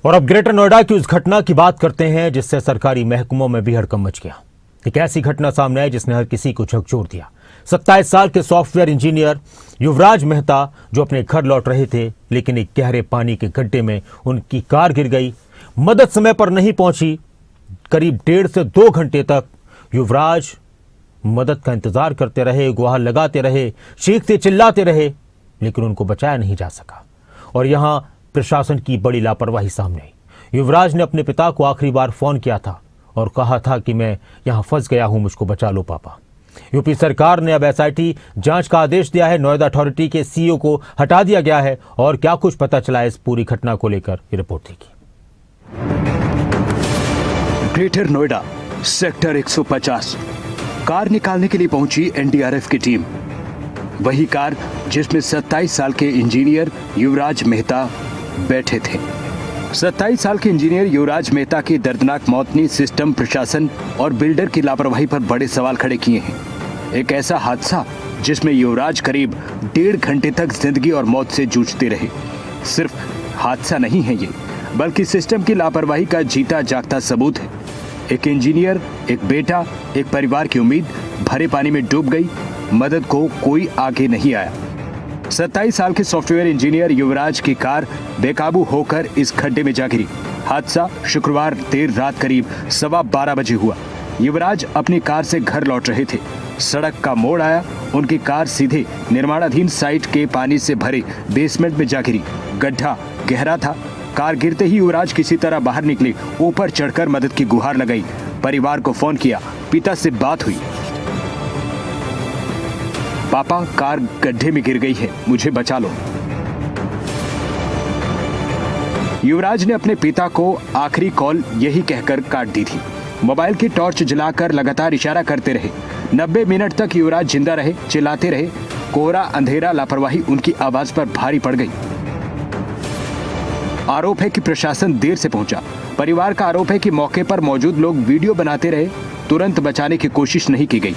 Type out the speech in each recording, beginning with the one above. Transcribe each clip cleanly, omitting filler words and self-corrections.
और अब ग्रेटर नोएडा की उस घटना की बात करते हैं जिससे सरकारी महकमों में भी हड़कंप मच गया। एक ऐसी घटना सामने आई जिसने हर किसी को झकझोर दिया। 27 साल के सॉफ्टवेयर इंजीनियर युवराज मेहता जो अपने घर लौट रहे थे, लेकिन एक गहरे पानी के गड्ढे में उनकी कार गिर गई। मदद समय पर नहीं पहुंची। करीब 1.5 से 2 घंटे तक युवराज मदद का इंतजार करते रहे, गुहार लगाते रहे, चीखते चिल्लाते रहे, लेकिन उनको बचाया नहीं जा सका। और यहां प्रशासन की बड़ी लापरवाही सामने आई। युवराज ने अपने पिता को आखिरी बार फोन किया था और कहा था कि मैं यहां फंस गया हूं, मुझको बचा लो पापा। यूपी सरकार ने अब एसआईटी जांच का आदेश दिया है। नोएडा अथॉरिटी के सीईओ को हटा दिया गया है। और क्या कुछ पता चला इस पूरी घटना को लेकर, ये रिपोर्ट देखिए। ग्रेटर नोएडा सेक्टर 150 कार निकालने के लिए पहुंची एनडीआरएफ की टीम। वही कार जिसमें 27 साल के इंजीनियर युवराज मेहता बैठे थे। 27 साल के इंजीनियर युवराज मेहता की दर्दनाक मौत ने सिस्टम, प्रशासन और बिल्डर की लापरवाही पर बड़े सवाल खड़े किए हैं। एक ऐसा हादसा जिसमें युवराज करीब 1.5 घंटे तक जिंदगी और मौत से जूझते रहे। सिर्फ हादसा नहीं है ये, बल्कि सिस्टम की लापरवाही का जीता जागता सबूत है। एक इंजीनियर, एक बेटा, एक परिवार की उम्मीद भरे पानी में डूब गई। मदद को कोई आगे नहीं आया। 27 साल के सॉफ्टवेयर इंजीनियर युवराज की कार बेकाबू होकर इस खड्डे में जा गिरी। हादसा शुक्रवार देर रात करीब 12:15 बजे हुआ। युवराज अपनी कार से घर लौट रहे थे। सड़क का मोड़ आया, उनकी कार सीधे निर्माणाधीन साइट के पानी से भरे बेसमेंट में जा गिरी। गड्ढा गहरा था। कार गिरते ही युवराज किसी तरह बाहर निकले, ऊपर चढ़कर मदद की गुहार लगाई। परिवार को फोन किया, पिता से बात हुई। पापा, कार गड्ढे में गिर गई है, मुझे बचा लो। युवराज ने अपने पिता को आखिरी कॉल यही कहकर काट दी थी। मोबाइल की टॉर्च जलाकर लगातार इशारा करते रहे। 90 मिनट तक युवराज जिंदा रहे, चिल्लाते रहे। कोहरा, अंधेरा, लापरवाही उनकी आवाज पर भारी पड़ गई। आरोप है कि प्रशासन देर से पहुंचा। परिवार का आरोप है कि मौके पर मौजूद लोग वीडियो बनाते रहे, तुरंत बचाने की कोशिश नहीं की गई।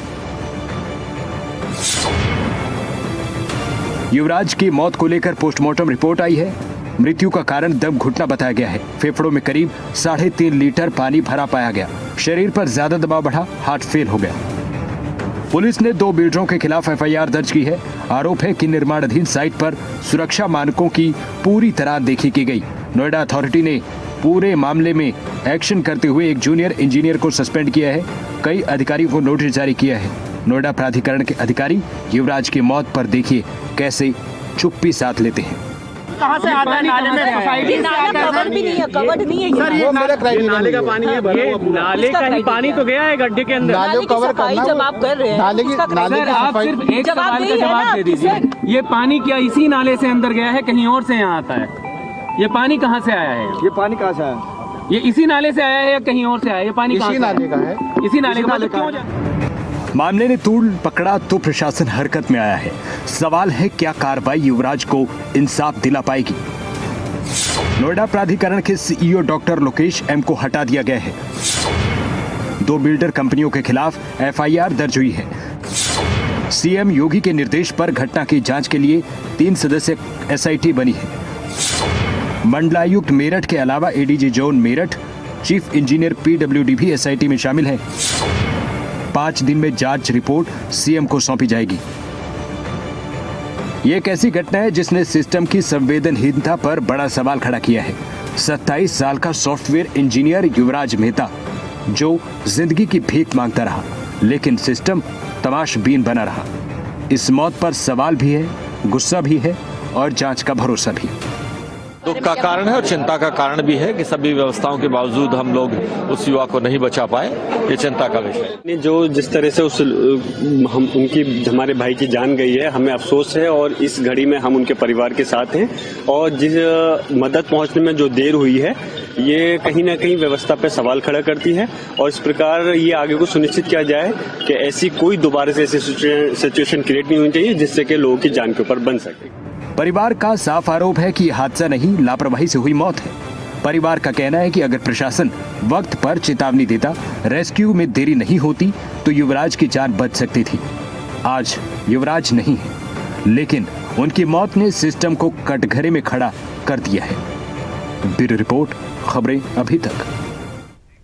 युवराज की मौत को लेकर पोस्टमार्टम रिपोर्ट आई है। मृत्यु का कारण दम घुटना बताया गया है। फेफड़ों में करीब 3.5 लीटर पानी भरा पाया गया। शरीर पर ज्यादा दबाव बढ़ा, हार्ट फेल हो गया। पुलिस ने 2 बिल्डरों के खिलाफ एफआईआर दर्ज की है। आरोप है कि निर्माणाधीन साइट पर सुरक्षा मानकों की पूरी तरह देखी की गई। नोएडा अथॉरिटी ने पूरे मामले में एक्शन करते हुए एक जूनियर इंजीनियर को सस्पेंड किया है। कई अधिकारियों को नोटिस जारी किया है। नोएडा प्राधिकरण के अधिकारी युवराज की मौत पर देखिए कैसे चुप्पी साथ लेते हैं। कहाँ से आता है? नाले में सोसाइटी से आता है। कवर भी नहीं है, कवर्ड नहीं है सर, ये नाले का पानी है। ये नाले का ही पानी तो गया है गड्ढे के अंदर। नाले की सफाई जब आप कर रहे हैं, सर आप सिर्फ एक सवाल का जवाब दे दीजिए। ये पानी क्या इसी नाले से अंदर गया है, कहीं और से यहाँ आता है? ये पानी कहाँ से आया है? ये पानी कहाँ से आया? ये इसी नाले से आया है या कहीं और से आया? ये पानी इसी नाले का है। इसी नाले का क्यों? मामले ने तूल पकड़ा तो प्रशासन हरकत में आया है। सवाल है क्या कार्रवाई युवराज को इंसाफ दिला पाएगी? नोएडा प्राधिकरण के सीईओ डॉक्टर लोकेश एम को हटा दिया गया है। 2 बिल्डर कंपनियों के खिलाफ एफआईआर दर्ज हुई है। सीएम योगी के निर्देश पर घटना की जांच के लिए 3 सदस्य एसआईटी बनी है। मंडलायुक्त मेरठ के अलावा ADG zone Meerut, chief engineer PWD भी एसआईटी में शामिल है। 5 दिन में जांच रिपोर्ट सीएम को सौंपी जाएगी। यह एक ऐसी घटना है जिसने सिस्टम की संवेदनहीनता पर बड़ा सवाल खड़ा किया है। 27 साल का सॉफ्टवेयर इंजीनियर युवराज मेहता जो जिंदगी की भीख मांगता रहा, लेकिन सिस्टम तमाशबीन बना रहा। इस मौत पर सवाल भी है, गुस्सा भी है और जांच का भरोसा भी। दुख का कारण है और चिंता का कारण भी है कि सभी व्यवस्थाओं के बावजूद हम लोग उस युवा को नहीं बचा पाए। ये चिंता का विषय है। जो जिस तरह से हमारे भाई की जान गई है, हमें अफसोस है और इस घड़ी में हम उनके परिवार के साथ हैं। और जिस मदद पहुंचने में जो देर हुई है, ये कहीं ना कहीं व्यवस्था पे सवाल खड़ा करती है। और इस प्रकार ये आगे को सुनिश्चित किया जाए कि ऐसी कोई दोबारा से ऐसी सिचुएशन क्रिएट नहीं होनी चाहिए जिससे कि लोगों की जान के ऊपर बन सके। परिवार का साफ आरोप है कि हादसा नहीं, लापरवाही से हुई मौत है। परिवार का कहना है कि अगर प्रशासन वक्त पर चेतावनी देता, रेस्क्यू में देरी नहीं होती तो युवराज की जान बच सकती थी। आज युवराज नहीं है, लेकिन उनकी मौत ने सिस्टम को कटघरे में खड़ा कर दिया है। ब्यूरो रिपोर्ट, खबरें अभी तक।